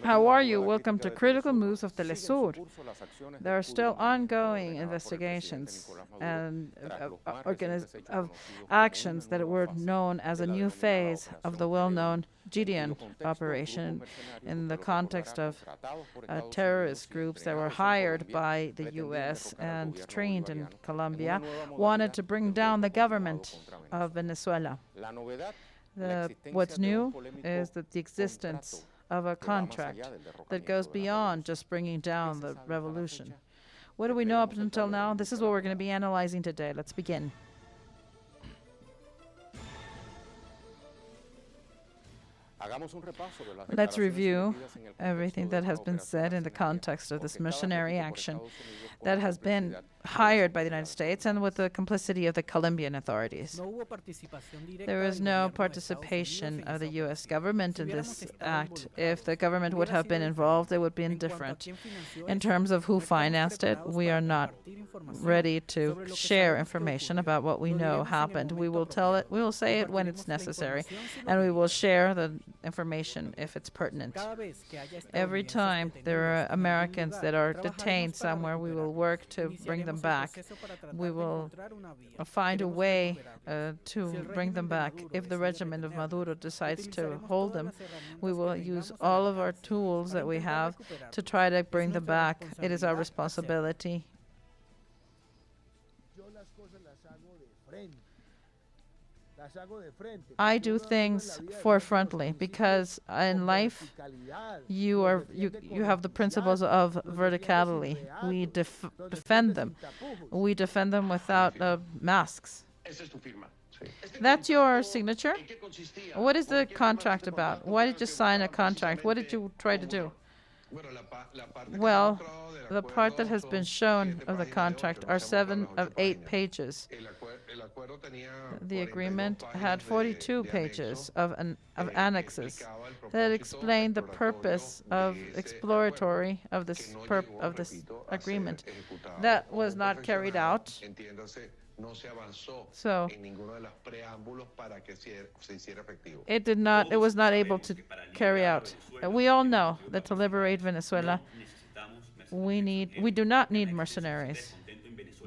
How are you? Welcome to Critical Moves of Telesur. There are still ongoing investigations and of actions that were known as a new phase of the well-known Gideon operation in the context of terrorist groups that were hired by the U.S. and trained in Colombia, wanted to bring down the government of Venezuela. What's new is that the existence of a contract that goes beyond just bringing down the revolution. What do we know up until now? This is what we're going to be analyzing today. Let's begin. Let's review everything that has been said in the context of this mercenary action that has been hired by the United States and with the complicity of the Colombian authorities. There is no participation of the U.S. government in this act. If the government would have been involved, it would be indifferent. In terms of who financed it, we are not ready to share information about what we know happened. We will tell it, we will say it when it's necessary, and we will share the information if it's pertinent. Every time there are Americans that are detained somewhere, we will work to bring them back. We will find a way to bring them back. If the regime of Maduro decides to hold them, we will use all of our tools that we have to try to bring them back. It is our responsibility. I do things forefrontally because in life you have the principles of verticality. We defend them. We defend them without masks. That's your signature? What is the contract about? Why did you sign a contract? What did you try to do? Well, the part that has been shown of the contract are 7 of 8 pages. The agreement had 42 pages of annexes that explained the purpose of exploratory of this agreement. That was not carried out. So it was not able to carry out. We all know that to liberate Venezuela, we do not need mercenaries,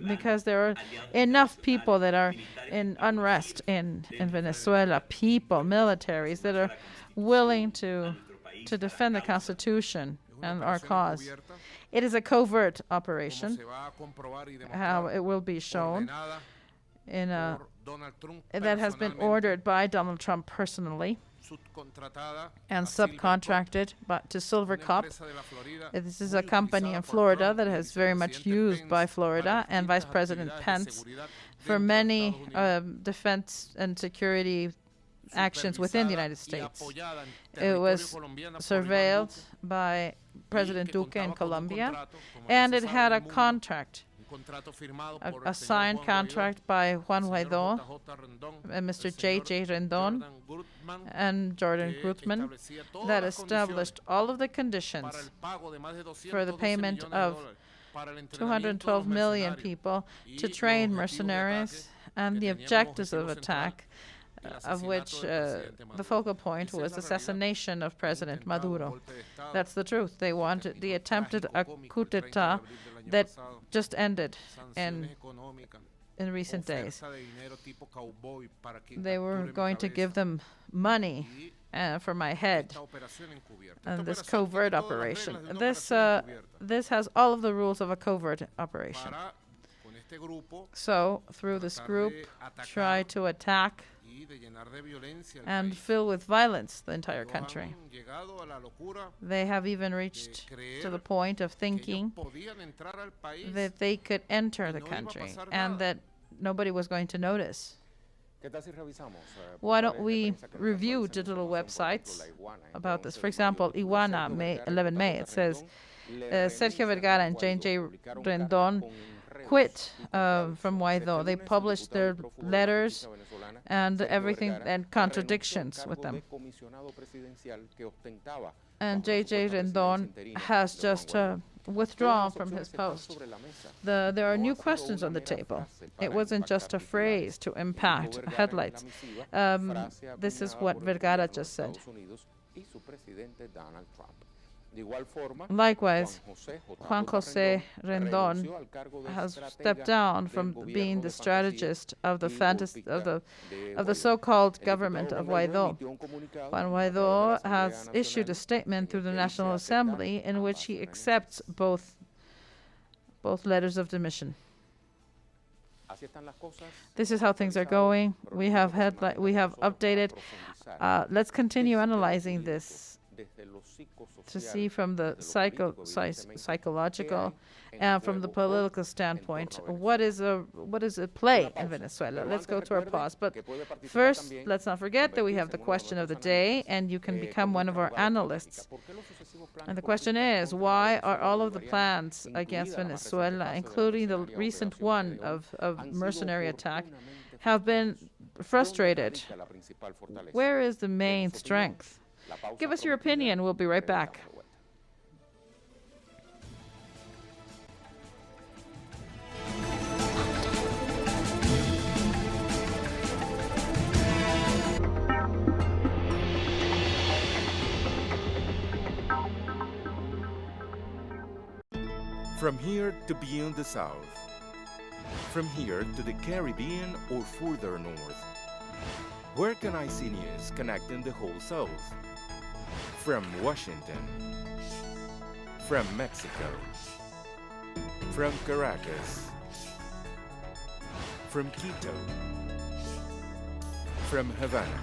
because there are enough people that are in unrest in Venezuela, people, militaries that are willing to defend the Constitution and our cause. It is a covert operation, how it will be shown that has been ordered by Donald Trump personally and subcontracted to Silvercup. This is a company in Florida that is very much used by Florida and Vice President Pence for many defense and security actions within the United States. It was surveilled by President Duque in Colombia, and it had a contract, a signed contract by Juan Guaidó and Mr. J.J. Rendon and Jordan Gruthman that established all of the conditions for the payment of 212 million people to train mercenaries and the objectives of attack, of which the focal point was assassination of President Maduro. That's the truth. They wanted the attempted coup d'etat that just ended in recent days. They were going to give them money for my head, and this covert operation. This has all of the rules of a covert operation. So, through this group, try to attack and fill with violence the entire country. They have even reached to the point of thinking that they could enter the country and that nobody was going to notice. Why don't we review digital websites about this? For example, Iguana, 11 May, it says, Sergio Vergara and J.J. Rendon quit from Guaidó. They published their letters and everything and contradictions with them. And J.J. Rendon has just withdrawn from his post. There are new questions on the table. It wasn't just a phrase to impact headlights. This is what Vergara just said. Likewise, Juan José Rendón has stepped down from being the strategist of the so-called government of Guaidó. Juan Guaidó has issued a statement through the National Assembly in which he accepts both letters of demission. This is how things are going. We have updated. Let's continue analyzing this to see from the psychological and from the political standpoint what is at play in Venezuela. Let's go to our pause. But first, let's not forget that we have the question of the day, and you can become one of our analysts. And the question is, why are all of the plans against Venezuela, including the recent one of mercenary attack, have been frustrated? Where is the main strength? Give us your opinion. We'll be right back. From here to beyond the South. From here to the Caribbean or further north. Where can I see news connecting the whole South? From Washington. From Mexico. From Caracas. From Quito. From Havana.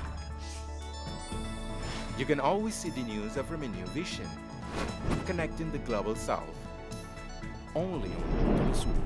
You can always see the news from a new vision, connecting the global South. Only on Telesur.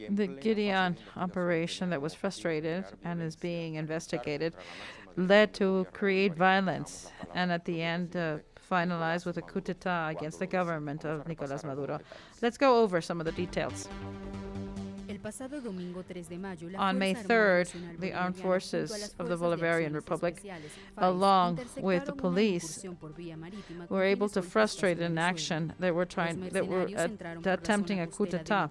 The Gideon operation that was frustrated and is being investigated led to create violence and at the end finalized with a coup d'etat against the government of Nicolás Maduro. Let's go over some of the details. On May 3rd, the armed forces of the Bolivarian Republic, along with the police, were able to frustrate an action that were attempting a coup d'etat.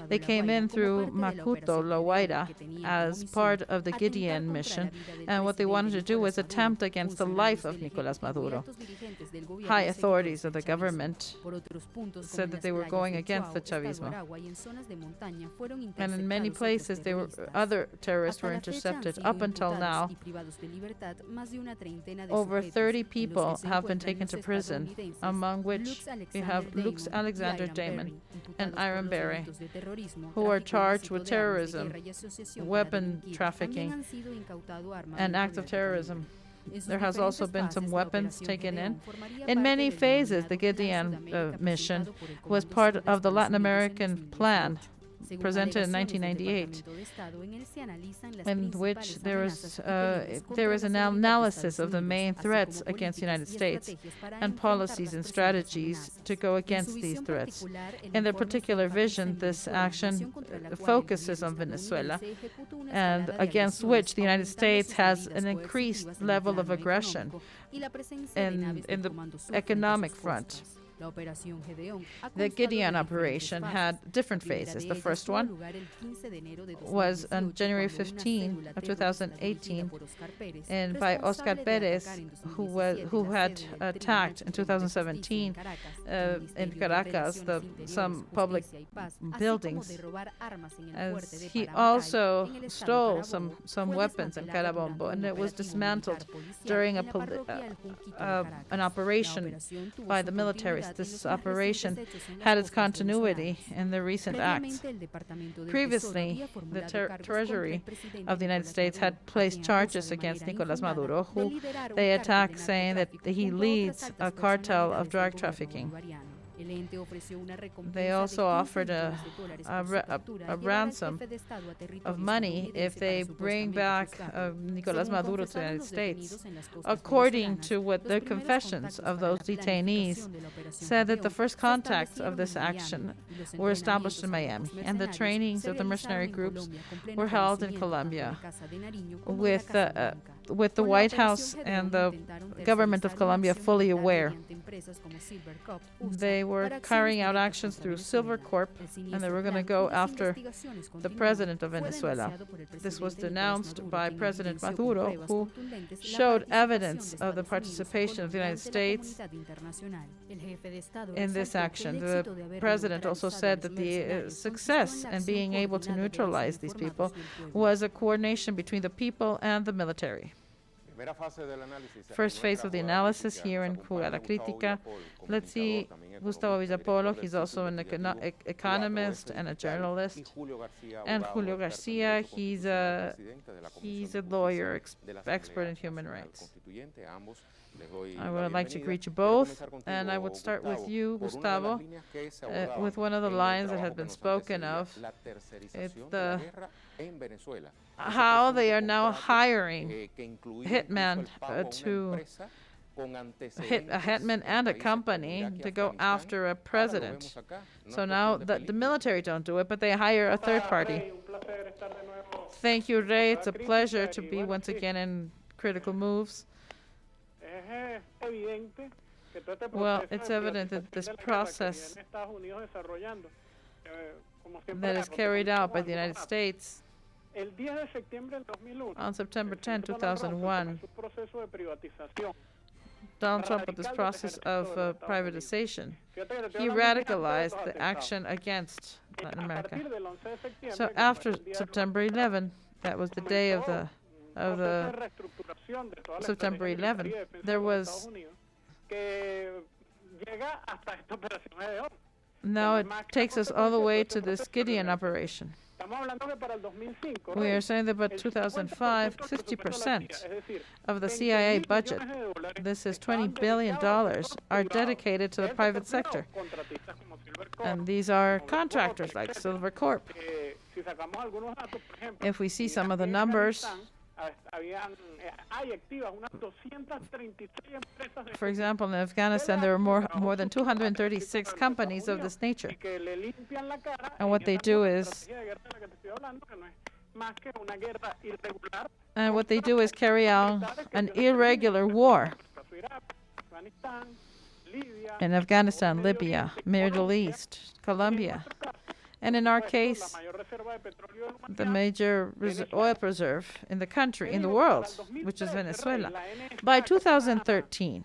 They came in through Macuto, La Guaira, as part of the Gideon mission, and what they wanted to do was attempt against the life of Nicolás Maduro. High authorities of the government said that they were going against the Chavismo. And in many places, other terrorists were intercepted. Up until now, over 30 people have been taken to prison, among which we have Lux Alexander Damon and Iron Berry, who are charged with terrorism, weapon trafficking, and acts of terrorism. There has also been some weapons taken in. In many phases, the Gideon mission was part of the Latin American plan presented in 1998, in which there is an analysis of the main threats against the United States and policies and strategies to go against these threats. In their particular vision, this action focuses on Venezuela, and against which the United States has an increased level of aggression in the economic front. The Gideon operation had different phases. The first one was on January 15 of 2018 and by Oscar Perez, who had attacked in 2017 in Caracas some public buildings. As he also stole some weapons in Carabombo, and it was dismantled during an operation by the military this operation had its continuity in the recent acts. Previously, the Treasury of the United States had placed charges against Nicolás Maduro, who they attacked, saying that he leads a cartel of drug trafficking. They also offered a ransom of money if they bring back Nicolás Maduro to the United States. According to what the confessions of those detainees said, that the first contacts of this action were established in Miami, and the trainings of the mercenary groups were held in Colombia with the White House and the government of Colombia fully aware. They were carrying out actions through Silver Corp, and they were going to go after the president of Venezuela. This was denounced by President Maduro, who showed evidence of the participation of the United States in this action. The president also said that the success in being able to neutralize these people was a coordination between the people and the military. First phase of the analysis here in Jugada Crítica. Let's see Gustavo Villapolo. He's also an economist and a journalist. And Julio Garcia, he's a lawyer, expert in human rights. I would like to greet you both, and I would start with you, Gustavo, with one of the lines that has been spoken of. It's how they are now hiring hitmen to hit a hitman and a company to go after a president. So now the military don't do it, but they hire a third party. Thank you, Ray. It's a pleasure to be once again in Critical Moves. Well, it's evident that this process that is carried out by the United States on September 10, 2001, Donald Trump, with this process of privatization, he radicalized the action against Latin America. So after September 11, that was the day of the September 11, there was. Now it takes us all the way to this Gideon operation. We are saying that by 2005, 50% of the CIA budget, this is $20 billion, are dedicated to the private sector. And these are contractors like Silver Corp. If we see some of the numbers, for example, in Afghanistan, there are more than 236 companies of this nature. And what they do is carry out an irregular war in Afghanistan, Libya, Middle East, Colombia. And in our case, the major oil reserve in the country, in the world, which is Venezuela. By 2013,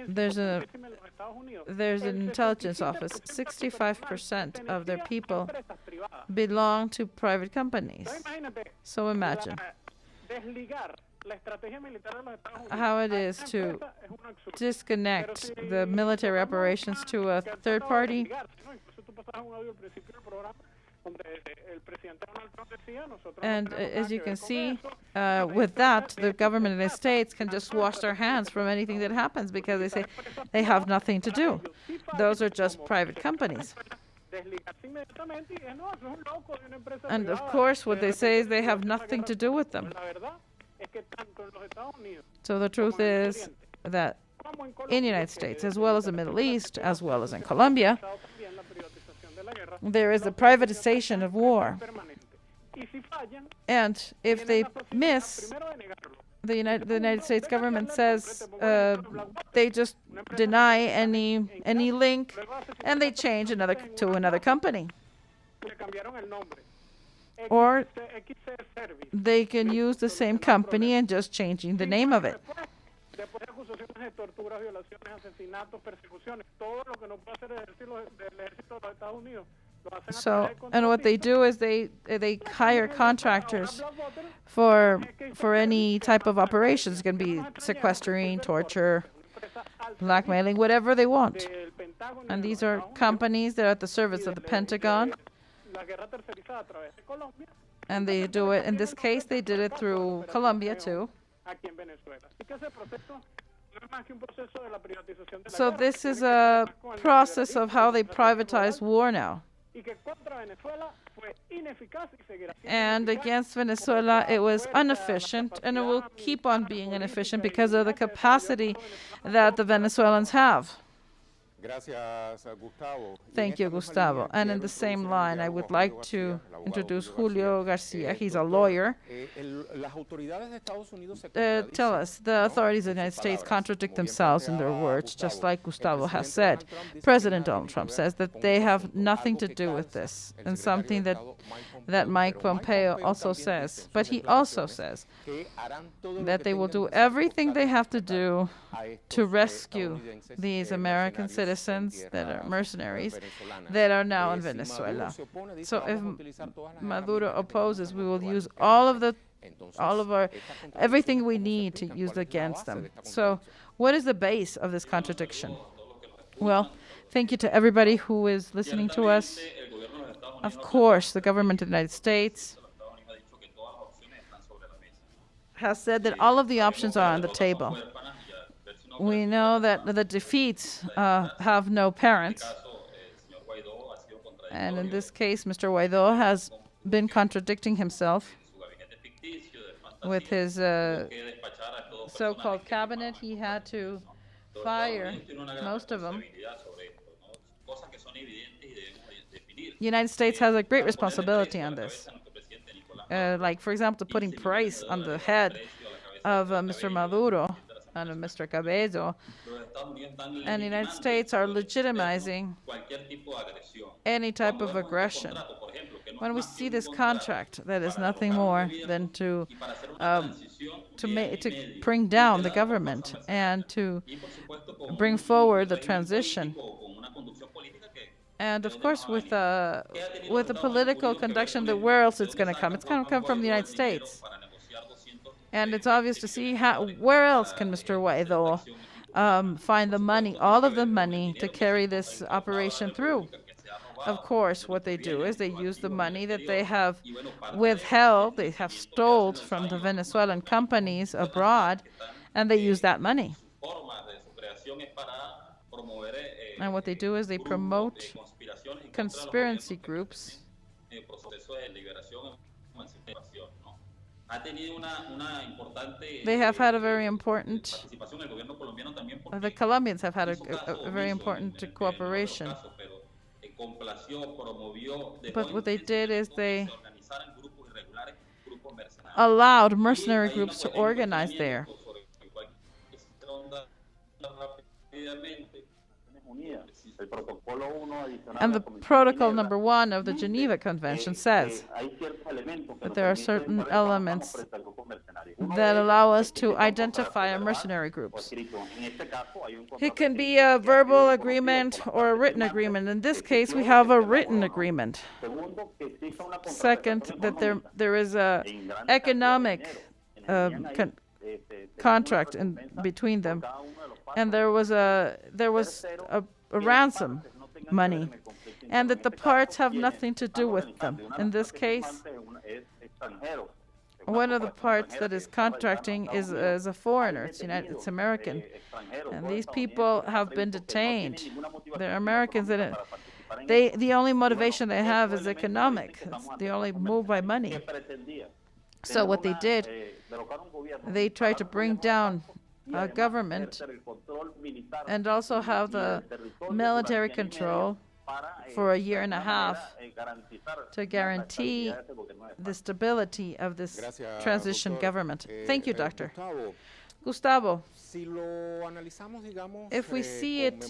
there's an intelligence office. 65% of their people belong to private companies. So imagine how it is to disconnect the military operations to a third party. And as you can see, with that, the government of the United States can just wash their hands from anything that happens because they say they have nothing to do. Those are just private companies. And of course, what they say is they have nothing to do with them. So the truth is that in the United States, as well as the Middle East, as well as in Colombia, there is a privatization of war. And if they miss, the United States government says they just deny any link, and they change to another company. Or they can use the same company and just changing the name of it. So, and what they do is they hire contractors for any type of operations. It can be sequestering, torture, blackmailing whatever they want. And these are companies that are at the service of the Pentagon. And they do it, in this case, they did it through Colombia too. So this is a process of how they privatize war now. And against Venezuela, it was inefficient, and it will keep on being inefficient because of the capacity that the Venezuelans have. Thank you, Gustavo. And in the same line, I would like to introduce Julio Garcia. He's a lawyer. Tell us, the authorities of the United States contradict themselves in their words, just like Gustavo has said. President Donald Trump says that they have nothing to do with this, and something that Mike Pompeo also says. But he also says that they will do everything they have to do to rescue these American citizens that are mercenaries that are now in Venezuela. So if Maduro opposes, we will use everything we need to use against them. So what is the base of this contradiction? Well, thank you to everybody who is listening to us. Of course, the government of the United States has said that all of the options are on the table. We know that the defeats have no parents. And in this case, Mr. Guaidó has been contradicting himself with his so-called cabinet. He had to fire most of them. The United States has a great responsibility on this. Like, for example, putting price on the head of Mr. Maduro and of Mr. Cabello. And the United States are legitimizing any type of aggression. When we see this contract, that is nothing more than to bring down the government and to bring forward the transition. And of course, with the political conduction, where else it's going to come? It's going to come from the United States. And it's obvious to see where else can Mr. Guaidó find the money, all of the money, to carry this operation through. Of course, what they do is they use the money that they have withheld, they have stole from the Venezuelan companies abroad, and they use that money. And what they do is they promote conspiracy groups. They have had a very important, the Colombians have had a very important cooperation. But what they did is they allowed mercenary groups to organize there. And the protocol number 1 of the Geneva Convention says that there are certain elements that allow us to identify our mercenary groups. It can be a verbal agreement or a written agreement. In this case, we have a written agreement. Second, that there is a economic contract between them, and there was a ransom money, and that the parts have nothing to do with them. In this case, one of the parts that is contracting is a foreigner. It's American, and these people have been detained. They're Americans, and the only motivation they have is economic. They only move by money. So what they did, they tried to bring down government and also have the military control for a year and a half to guarantee the stability of this transition government. Thank you, Doctor. Gustavo, if we see it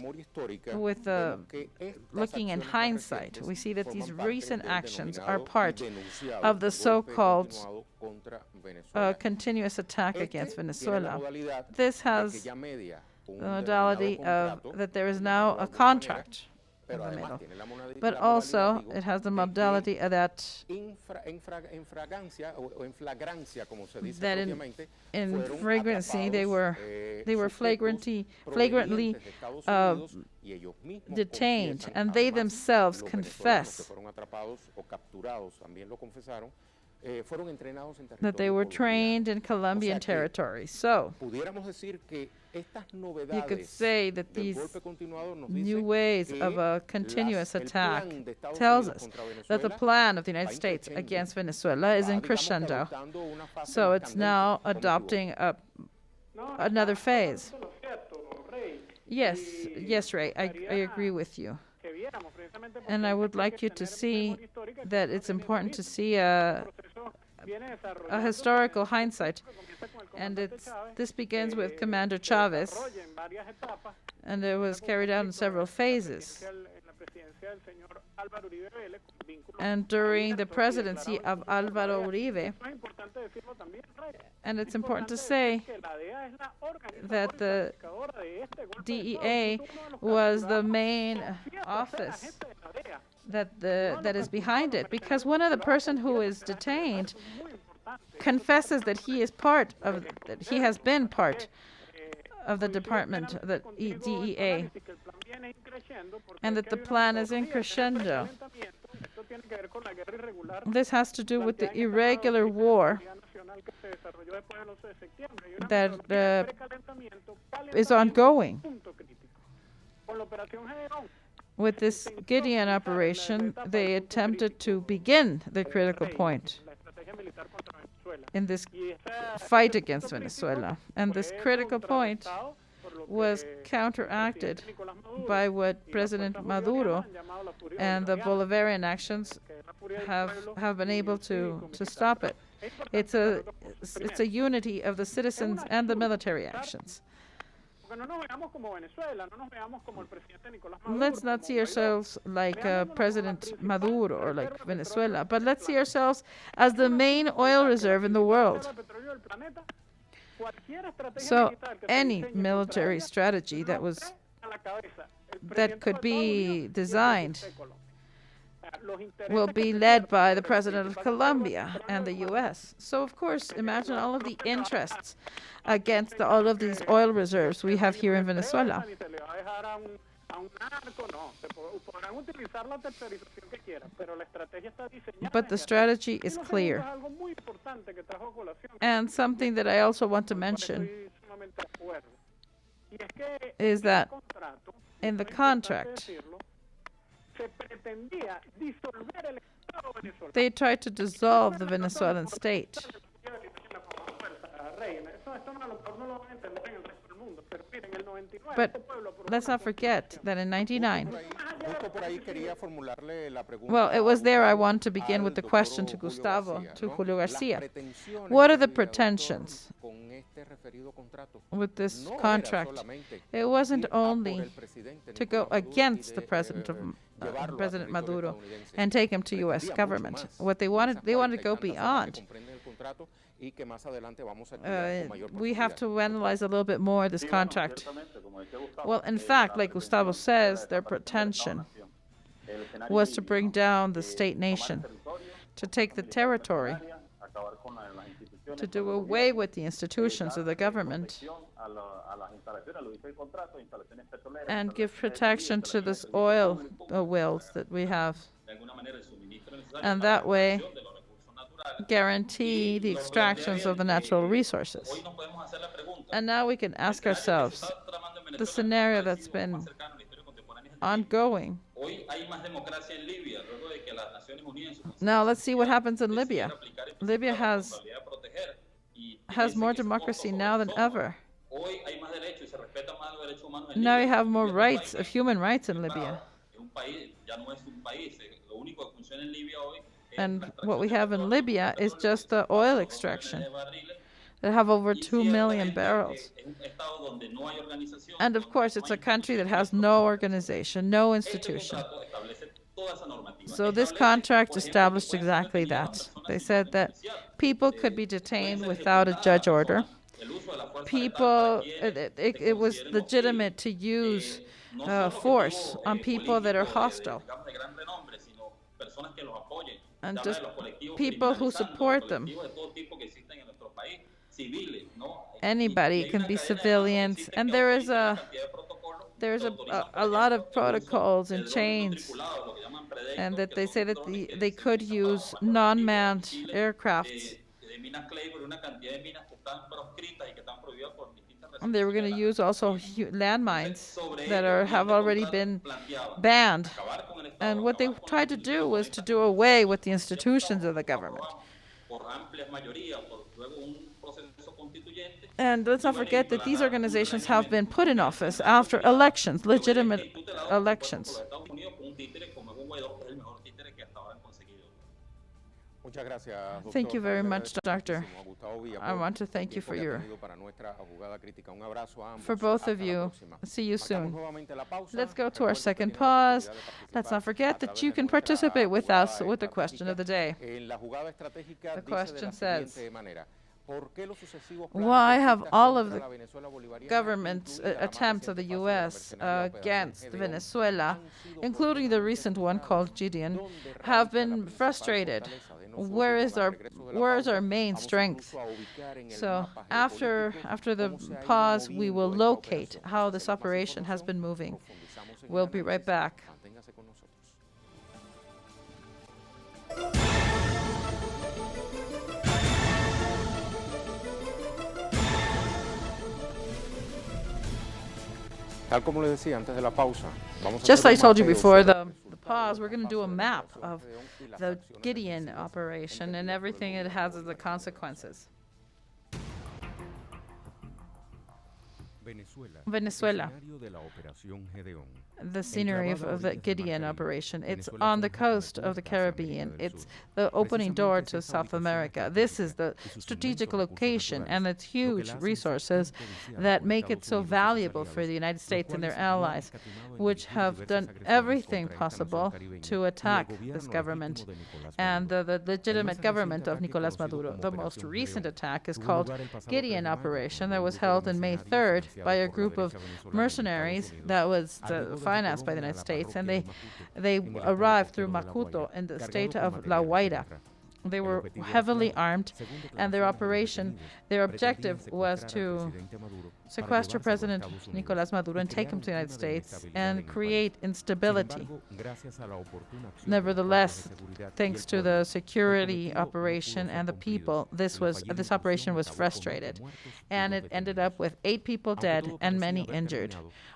with looking in hindsight, we see that these recent actions are part of the so-called continuous attack against Venezuela. This has the modality of that there is now a contract of the middle. But also, it has the modality that in flagrancy, they were flagrantly detained, and they themselves confess that they were trained in Colombian territory. So, you could say that these new ways of a continuous attack tells us that the plan of the United States against Venezuela is in crescendo. So it's now adopting another phase. Yes, Ray, I agree with you. And I would like you to see that it's important to see a historical hindsight. And this begins with Commander Chavez, and it was carried out in several phases. And during the presidency of Álvaro Uribe, and it's important to say that the DEA was the main office that is behind it, because one of the person who is detained confesses that he has been part of the department, the DEA, and that the plan is in crescendo. This has to do with the irregular war that is ongoing. With this Gideon operation, they attempted to begin the critical point in this fight against Venezuela. And this critical point was counteracted by what President Maduro and the Bolivarian actions have been able to stop it. It's a unity of the citizens and the military actions. Let's not see ourselves like President Maduro or like Venezuela, but let's see ourselves as the main oil reserve in the world. So any military strategy that could be designed will be led by the president of Colombia and the U.S. So, of course, imagine all of the interests against all of these oil reserves we have here in Venezuela. But the strategy is clear. And something that I also want to mention is that in the contract, they tried to dissolve the Venezuelan state. But let's not forget that in 1999, well, it was there I want to begin with the question to Gustavo, to Julio Garcia. What are the pretensions with this contract? It wasn't only to go against the President Maduro and take him to U.S. government. What they wanted to go beyond. We have to analyze a little bit more this contract. Well, in fact, like Gustavo says, their pretension was to bring down the state nation, to take the territory, to do away with the institutions of the government, and give protection to this oil wells that we have. And that way, guarantee the extractions of the natural resources. And now we can ask ourselves, the scenario that's been ongoing. Now let's see what happens in Libya. Libya has more democracy now than ever. Now you have more rights, of human rights in Libya. And what we have in Libya is just the oil extraction. They have over 2 million barrels. And of course, it's a country that has no organization, no institution. So this contract established exactly that. They said that people could be detained without a judge order. It was legitimate to use force on people that are hostile and just people who support them. Anybody, it can be civilians, and there's a lot of protocols and chains, and that they say that they could use non-manned aircrafts. And they were going to use also landmines that have already been banned. And what they tried to do was to do away with the institutions of the government. And let's not forget that these organizations have been put in office after elections, legitimate elections. Thank you very much, Doctor. I want to thank you for both of you. See you soon. Let's go to our second pause. Let's not forget that you can participate with us with the question of the day. The question says, why have all of the government attempts of the U.S. Against Venezuela, including the recent one called Gideon, have been frustrated? Where is our main strength? So after the pause, we will locate how this operation has been moving. We'll be right back. Just like I told you before the pause, we're going to do a map of the Gideon operation and everything it has as the consequences. Venezuela, the scenery of the Gideon operation. It's on the coast of the Caribbean. It's the opening door to South America. This is the strategic location, and it's huge resources that make it so valuable for the United States and their allies, which have done everything possible to attack this government and the legitimate government of Nicolás Maduro. The most recent attack is called Gideon Operation, that was held on May 3rd by a group of mercenaries that was financed by the United States, and they arrived through Macuto in the state of La Guaira. They were heavily armed, and their objective was to sequester President Nicolás Maduro and take him to the United States and create instability. Nevertheless, thanks to the security operation and the people, this operation was frustrated, and it ended up with 8 people dead and many injured.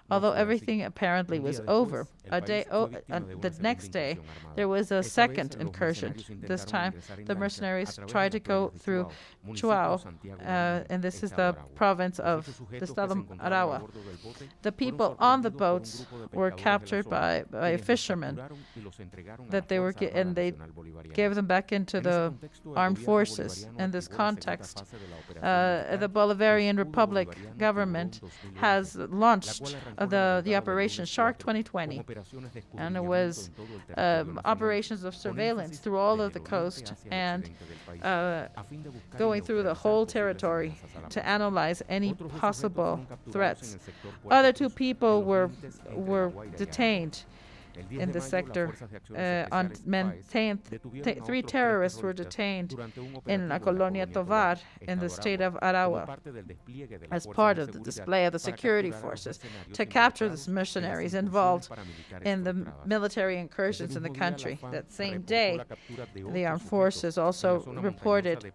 Although everything apparently was over, the next day there was a second incursion. This time, the mercenaries tried to go through Chuao, and this is the province of the Estado Aragua. The people on the boats were captured by fishermen that and they gave them back into the armed forces. In this context, the Bolivarian Republic government has launched the operation Shark 2020, and it was operations of surveillance through all of the coast and going through the whole territory to analyze any possible threats. Other 2 people were detained in the sector. On May 10th, 3 terrorists were detained in La Colonia Tovar in the state of Aragua as part of the display of the security forces to capture the mercenaries involved in the military incursions in the country. That same day, the armed forces also reported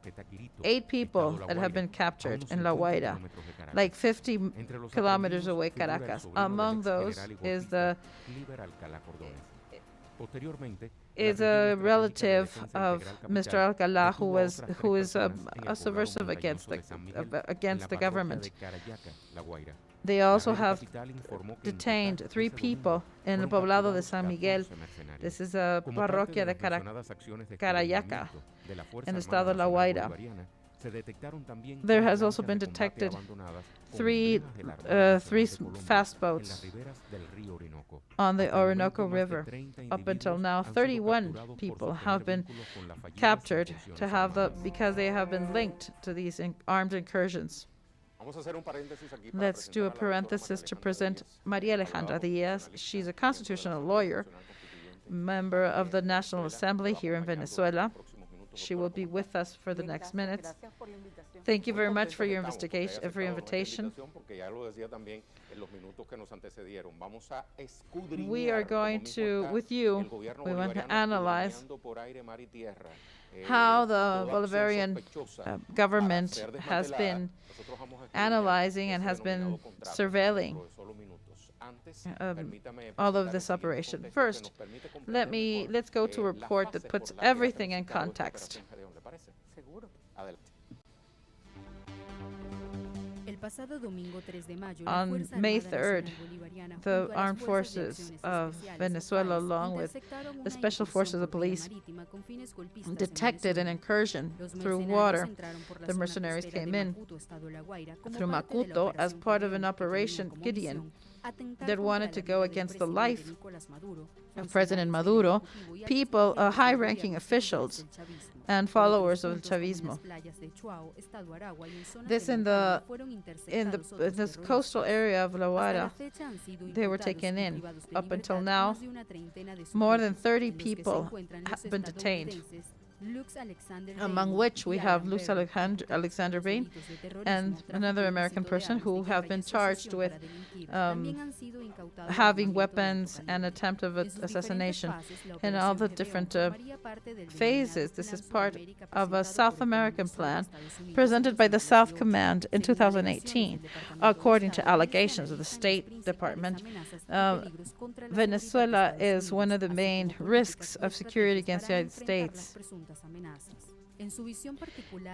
8 people that have been captured in La Guaira, like 50 kilometers away Caracas. Among those is a relative of Mr. Alcalá, who is a subversive against the government. They also have detained 3 people in el poblado de San Miguel. This is a parroquia de Carayaca in the estado de La Guaira. There has also been detected 3 fast boats on the Orinoco River. Up until now, 31 people have been captured because they have been linked to these armed incursions. Let's do a parenthesis to present María Alejandra Díaz. She's a constitutional lawyer, member of the National Assembly here in Venezuela. She will be with us for the next minutes. Thank you very much for your invitation. We are going to, with you, we want to analyze how the Bolivarian government has been analyzing and has been surveilling all of this operation. First, let's go to a report that puts everything in context. On May 3rd, the armed forces of Venezuela, along with the special forces of police, detected an incursion through water. The mercenaries came in through Macuto as part of an Operation Gideon that wanted to go against the life of President Maduro, people, high-ranking officials, and followers of the Chavismo. This in this coastal area of La Guaira, they were taken in. Up until now, more than 30 people have been detained, among which we have Luz Alexander Bain and another American person who have been charged with having weapons and attempt of assassination in all the different phases. This is part of a South American plan presented by the South Command in 2018. According to allegations of the State Department, Venezuela is one of the main risks of security against the United States.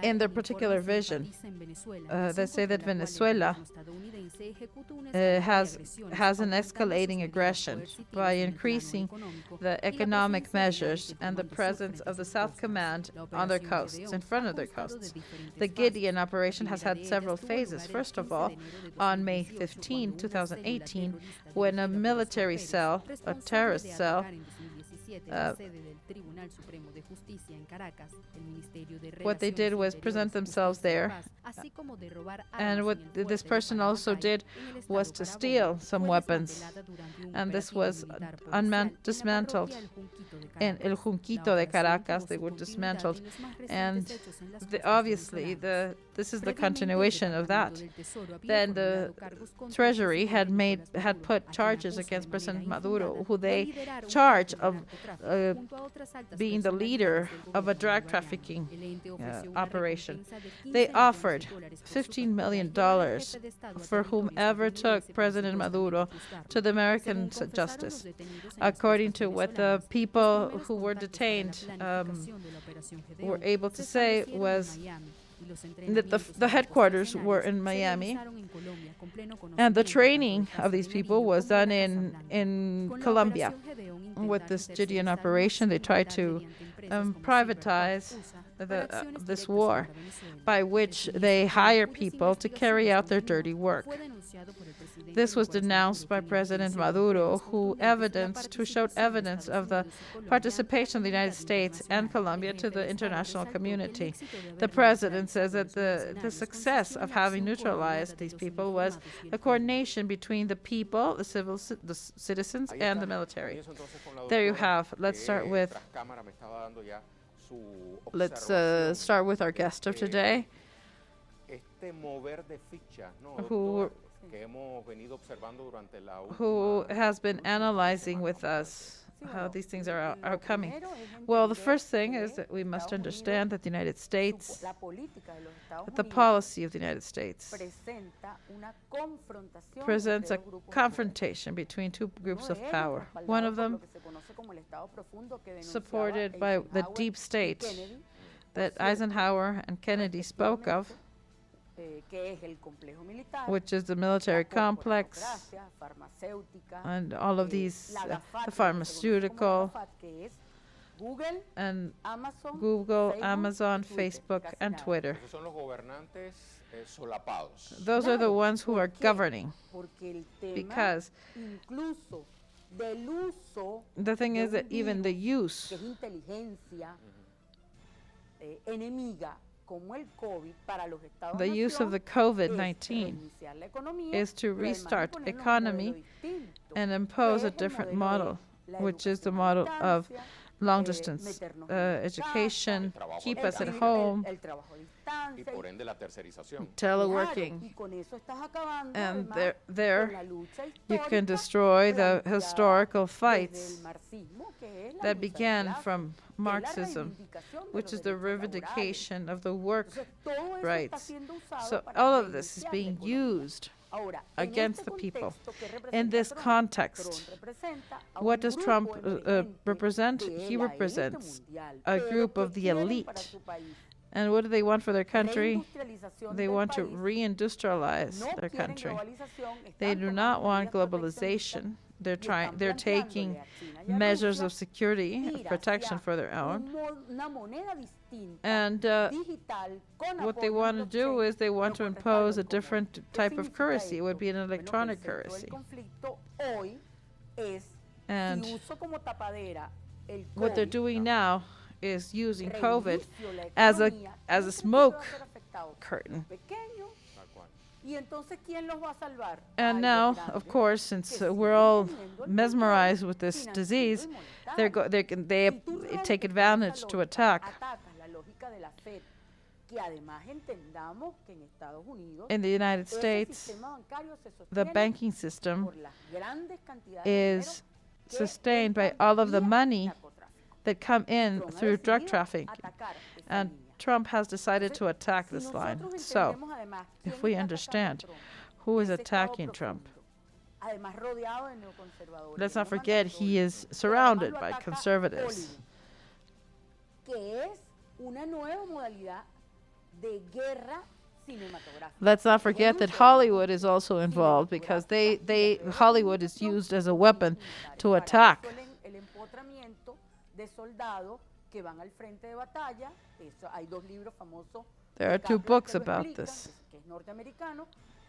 In their particular vision, they say that Venezuela has an escalating aggression by increasing the economic measures and the presence of the South Command on their coasts, in front of their coasts. The Gideon operation has had several phases. First of all, on May 15, 2018, when a military cell, a terrorist cell, what they did was present themselves there, and what this person also did was to steal some weapons, and this was dismantled. In El Junquito de Caracas, they were dismantled, and obviously this is the continuation of that. Then the Treasury had put charges against President Maduro, who they charge of being the leader of a drug trafficking operation. They offered $15 million for whomever took President Maduro to the American justice. According to what the people who were detained were able to say, was that the headquarters were in Miami, and the training of these people was done in Colombia. With this Gideon operation, they tried to privatize this war, by which they hire people to carry out their dirty work. This was denounced by President Maduro, who showed evidence of the participation of the United States and Colombia to the international community. The president says that the success of having neutralized these people was a coordination between the people, the citizens, and the military. There you have. Let's start with our guest of today, who has been analyzing with us how these things are coming. Well, the first thing is that we must understand that the United States, that the policy of the United States presents a confrontation between two groups of power. One of them supported by the deep state that Eisenhower and Kennedy spoke of, which is the military complex and all of these, the pharmaceutical, and Google, Amazon, Facebook, and Twitter. Those are the ones who are governing, because the thing is that even the use the use of the COVID-19 is to restart economy and impose a different model, which is the model of long-distance education, keep us at home, teleworking. And there you can destroy the historical fights that began from Marxism, which is the reivindication of the work rights. So all of this is being used against the people. In this context, what does Trump represent? He represents a group of the elite. And what do they want for their country? They want to reindustrialize their country. They do not want globalization. They're taking measures of security, of protection for their own. And what they want to do is they want to impose a different type of currency. It would be an electronic currency. And what they're doing now is using COVID as a smoke curtain. And now, of course, since we're all mesmerized with this disease, they take advantage to attack. In the United States, the banking system is sustained by all of the money that come in through drug trafficking. And Trump has decided to attack this line. So, if we understand who is attacking Trump, let's not forget he is surrounded by conservatives. Let's not forget that Hollywood is also involved, because Hollywood is used as a weapon to attack. There are two books about this.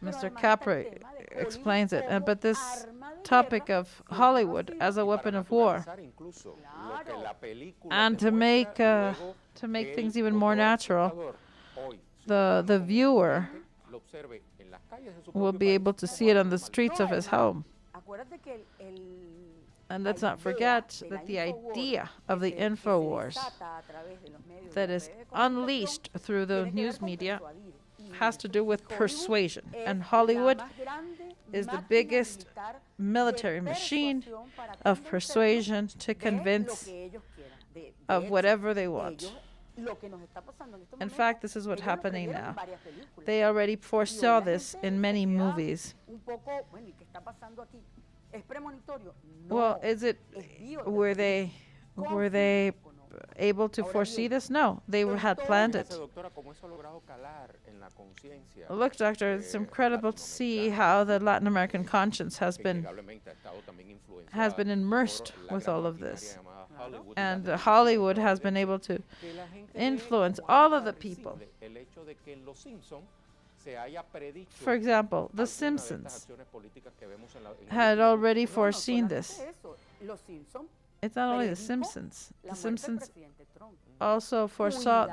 Mr. Capra explains it. But this topic of Hollywood as a weapon of war, and to make things even more natural, the viewer will be able to see it on the streets of his home. And let's not forget that the idea of the InfoWars that is unleashed through the news media has to do with persuasion. And Hollywood is the biggest military machine of persuasion to convince of whatever they want. In fact, this is what's happening now. They already foresaw this in many movies. Well, were they able to foresee this? No, they had planned it. Look, doctor, it's incredible to see how the Latin American conscience has been immersed with all of this. And Hollywood has been able to influence all of the people. For example, The Simpsons had already foreseen this. It's not only The Simpsons. The Simpsons also foresaw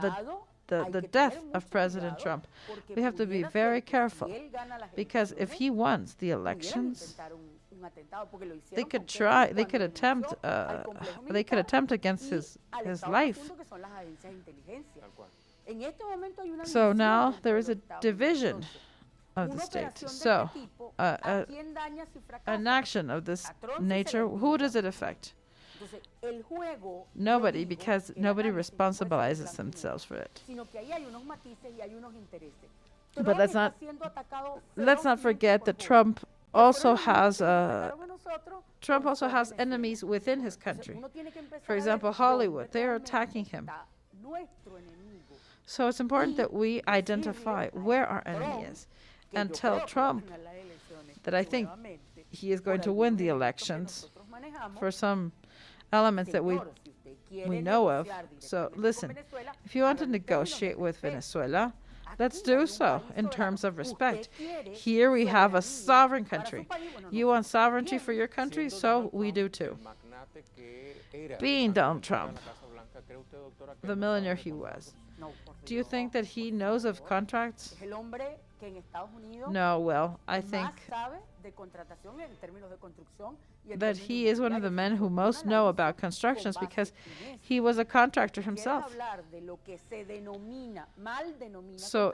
the death of President Trump. We have to be very careful, because if he wins the elections, they could attempt against his life. So now there is a division of the state. So an action of this nature, who does it affect? Nobody, because nobody responsibilizes themselves for it. But let's not forget that Trump also has enemies within his country. For example, Hollywood, they are attacking him. So it's important that we identify where our enemy is and tell Trump that I think he is going to win the elections for some elements that we know of. So listen, if you want to negotiate with Venezuela, let's do so in terms of respect. Here we have a sovereign country. You want sovereignty for your country, so we do too. Being Donald Trump, the millionaire he was. Do you think that he knows of contracts? No, well, I think that he is one of the men who most know about constructions because he was a contractor himself. So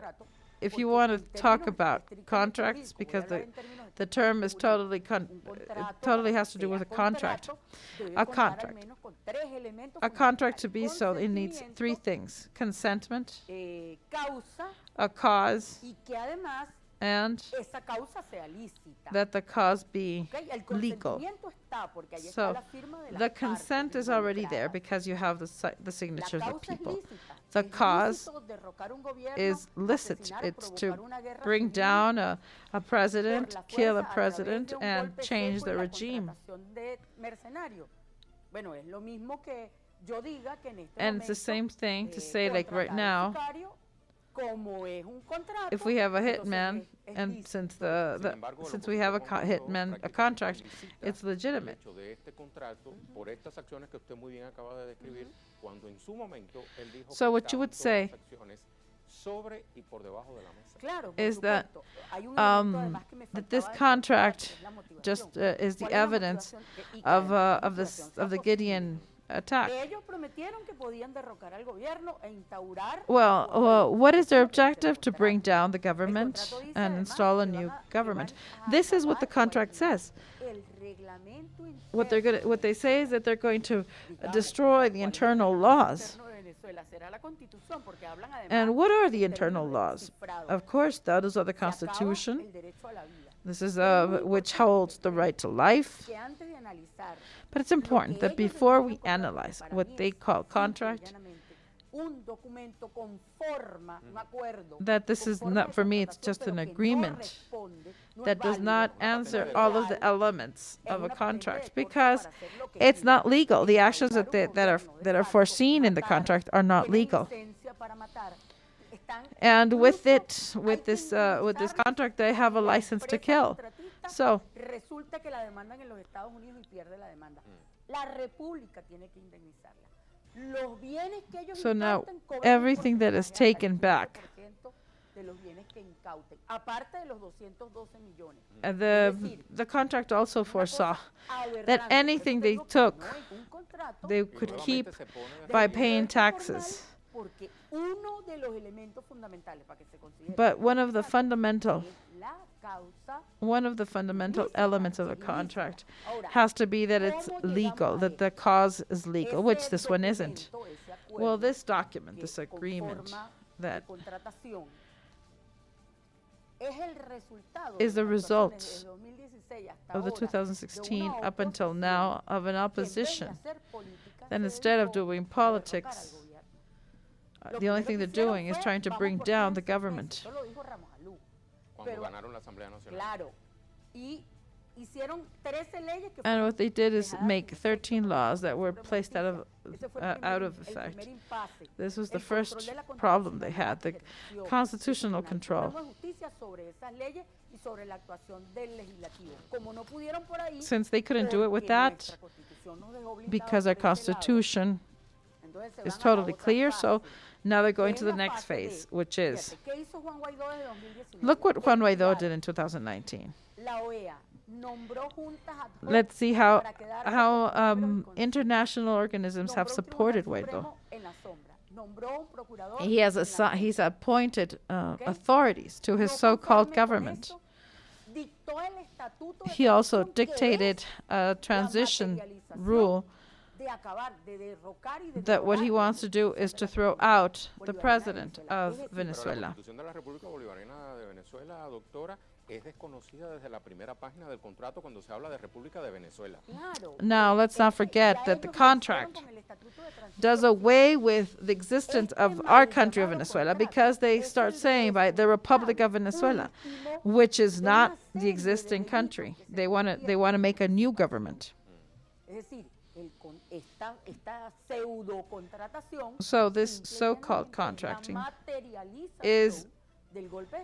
if you want to talk about contracts, because the term is totally has to do with a contract. A contract to be so, it needs three things: consentment, a cause, and that the cause be legal. So the consent is already there because you have the signatures of people. The cause is licit. It's to bring down a president, kill a president, and change the regime. And it's the same thing to say, like right now, if we have a hitman, and since we have a hitman, a contract, it's legitimate. So what you would say is that this contract just is the evidence of the Gideon attack. Well, what is their objective? To bring down the government and install a new government. This is what the contract says. What they say is that they're going to destroy the internal laws. And what are the internal laws? Of course, those are the Constitution. This is which holds the right to life. But it's important that before we analyze what they call contract, that this is not, for me, it's just an agreement that does not answer all of the elements of a contract, because it's not legal. The actions that are foreseen in the contract are not legal. And with this contract, they have a license to kill. So now everything that is taken back, the contract also foresaw that anything they took, they could keep by paying taxes. But one of the fundamental elements of the contract has to be that it's legal, that the cause is legal, which this one isn't. Well, this document, this agreement, that is the result of the 2016 up until now of an opposition. Then instead of doing politics, the only thing they're doing is trying to bring down the government. And what they did is make 13 laws that were placed out of effect. This was the first problem they had, the constitutional control. Since they couldn't do it with that, because our constitution is totally clear, so now they're going to the next phase, which is, look what Juan Guaidó did in 2019. Let's see how international organisms have supported Guaidó. He's appointed authorities to his so-called government. He also dictated a transition rule that what he wants to do is to throw out the president of Venezuela. Now, let's not forget that the contract does away with the existence of our country of Venezuela, because they start saying by the Republic of Venezuela, which is not the existing country. They want to make a new government. So this so-called contracting is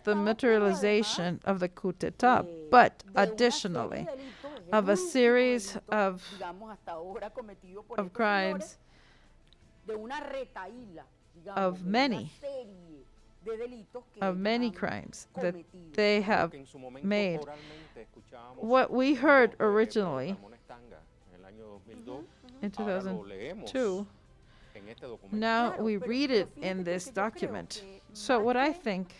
the materialization of the coup d'etat, but additionally of a series of crimes of many crimes that they have made. What we heard originally in 2002, now we read it in this document. So what I think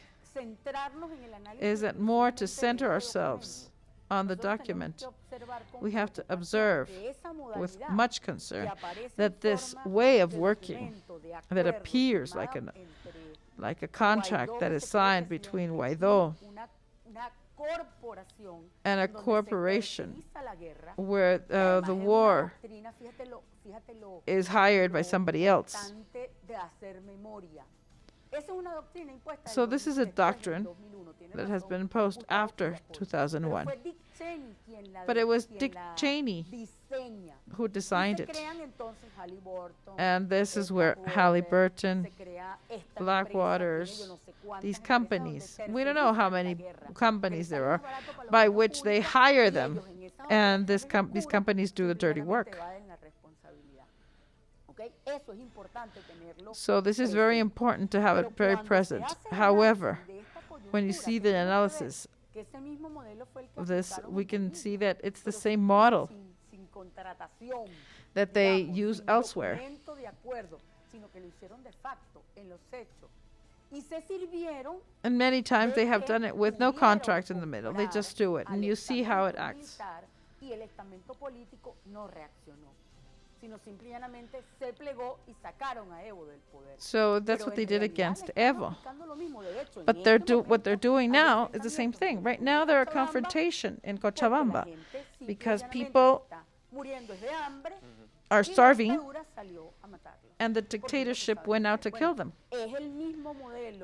is that more to center ourselves on the document, we have to observe with much concern that this way of working that appears like a contract that is signed between Guaidó and a corporation where the war is hired by somebody else. So this is a doctrine that has been imposed after 2001. But it was Dick Cheney who designed it. And this is where Halliburton, Blackwaters, these companies, we don't know how many companies there are, by which they hire them. And these companies do the dirty work. So this is very important to have it very present. However, when you see the analysis of this, we can see that it's the same model that they use elsewhere. And many times they have done it with no contract in the middle. They just do it, and you see how it acts. So that's what they did against Evo. But what they're doing now is the same thing. Right now there are confrontation in Cochabamba because people are starving and the dictatorship went out to kill them.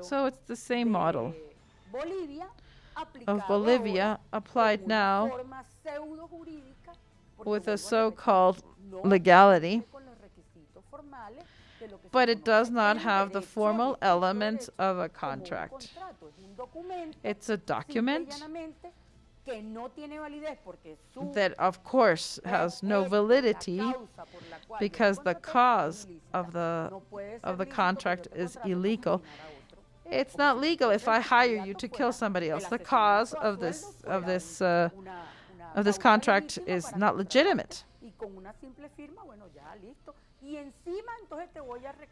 So it's the same model of Bolivia applied now with a so-called legality, but it does not have the formal elements of a contract. It's a document that, of course, has no validity because the cause of the contract is illegal. It's not legal if I hire you to kill somebody else. The cause of this contract is not legitimate.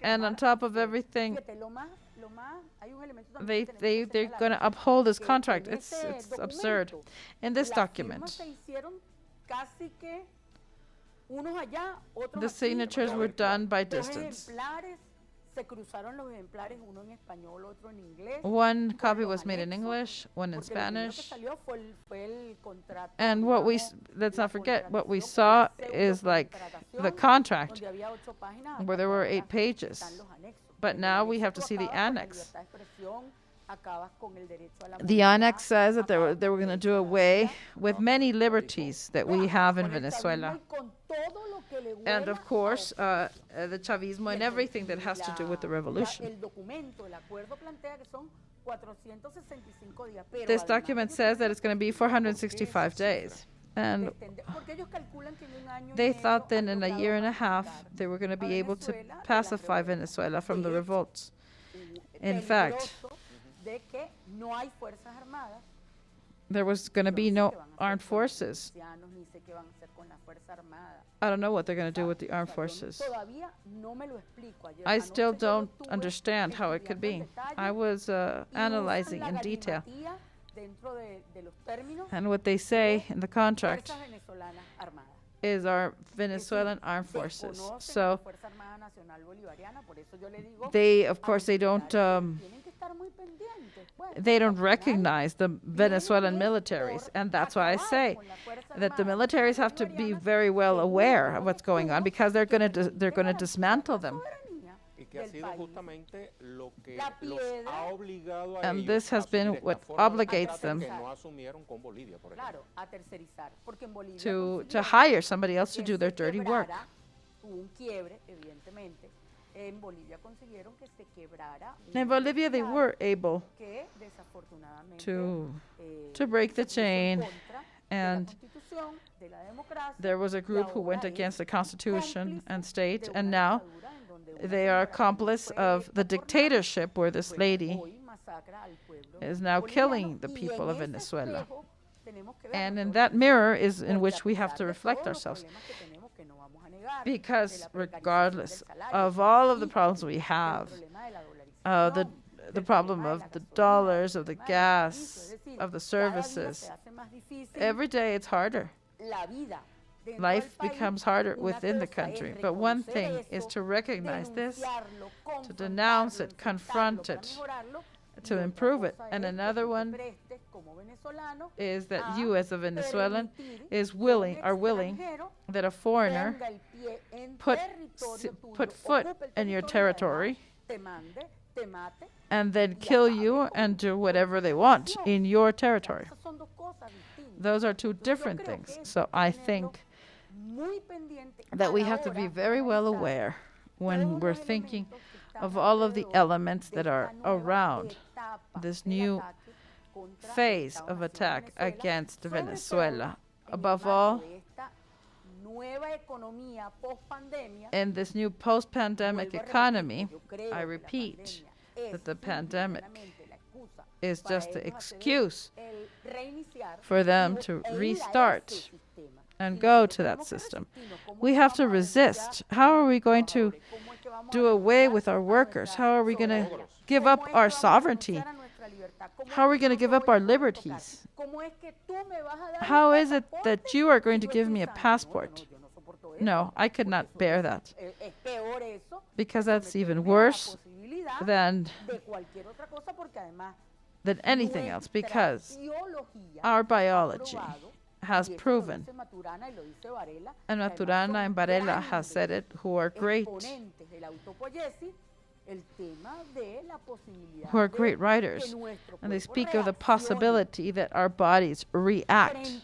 And on top of everything, they're going to uphold this contract. It's absurd. In this document, the signatures were done by distance. One copy was made in English, one in Spanish. And let's not forget, what we saw is like the contract, where there were 8 pages. But now we have to see the annex. The annex says that they were going to do away with many liberties that we have in Venezuela. And of course, the Chavismo and everything that has to do with the revolution. This document says that it's going to be 465 days. And they thought that in a year and a half, they were going to be able to pacify Venezuela from the revolts. In fact, there was going to be no armed forces. I don't know what they're going to do with the armed forces. I still don't understand how it could be. I was analyzing in detail. And what they say in the contract is our Venezuelan armed forces. So of course, they don't recognize the Venezuelan militaries, and that's why I say that the militaries have to be very well aware of what's going on, because they're going to dismantle them. And this has been what obligates them to hire somebody else to do their dirty work. In Bolivia, they were able to break the chain, and there was a group who went against the constitution and state, and now They are accomplice of the dictatorship where this lady is now killing the people of Venezuela. And in that mirror is in which we have to reflect ourselves. Because regardless of all of the problems we have, the problem of the dollars, of the gas, of the services, every day it's harder. Life becomes harder within the country. But one thing is to recognize this, to denounce it, confront it, to improve it. And another one is that you as a Venezuelan are willing that a foreigner put foot in your territory and then kill you and do whatever they want in your territory. Those are two different things. So I think that we have to be very well aware when we're thinking of all of the elements that are around this new phase of attack against Venezuela. Above all, in this new post-pandemic economy, I repeat that the pandemic is just the excuse for them to restart and go to that system. We have to resist. How are we going to do away with our workers? How are we going to give up our sovereignty? How are we going to give up our liberties? How is it that you are going to give me a passport? No, I could not bear that. Because that's even worse than anything else. Because our biology has proven, and Maturana and Varela has said it, who are great writers, and they speak of the possibility that our bodies react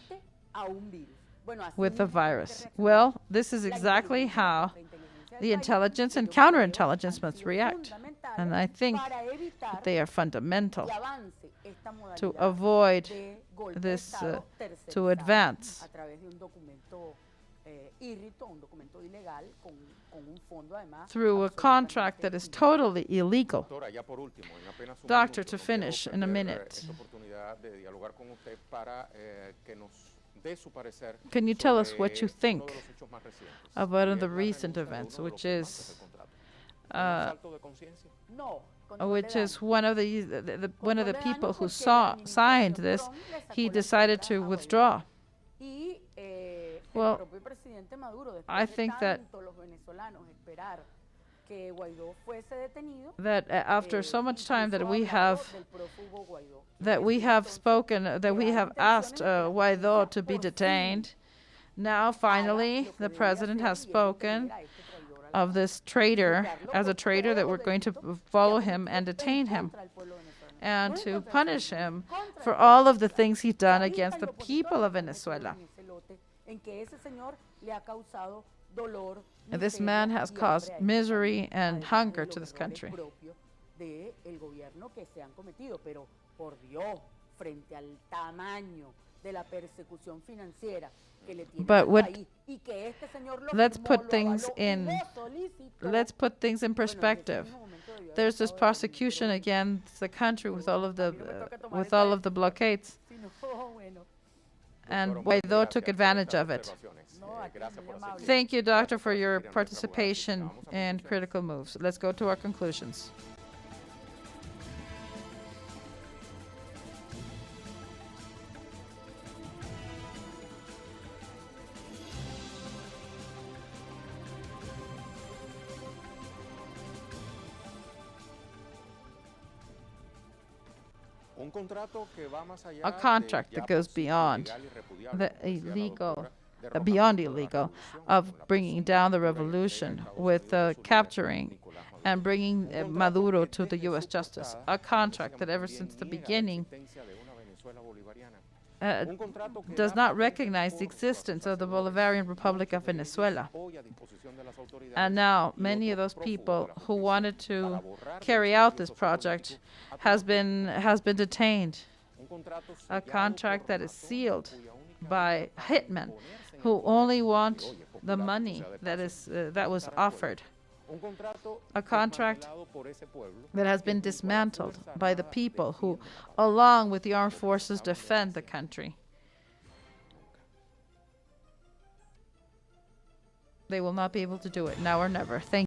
with the virus. Well, this is exactly how the intelligence and counterintelligence must react. And I think that they are fundamental to avoid this, to advance. Through a contract that is totally illegal. Doctor, to finish in a minute, can you tell us what you think of one of the recent events, which is one of the people who signed this, he decided to withdraw. Well, I think that after so much time that we have spoken, that we have asked Guaidó to be detained, now finally the president has spoken of this traitor as a traitor, that we're going to follow him and detain him and to punish him for all of the things he's done against the people of Venezuela. And this man has caused misery and hunger to this country. But let's put things in perspective. There's this prosecution against the country with all of the blockades, and Guaidó took advantage of it. Thank you, Doctor, for your participation in Critical Moves. Let's go to our conclusions. A contract that goes beyond the illegal, of bringing down the revolution with capturing and bringing Maduro to the U.S. justice. A contract that ever since the beginning does not recognize the existence of the Bolivarian Republic of Venezuela. And now many of those people who wanted to carry out this project has been detained. A contract that is sealed by hitmen who only want the money that was offered. a contract that has been dismantled by the people who, along with the armed forces, defend the country. They will not be able to do it now or never. Thank you.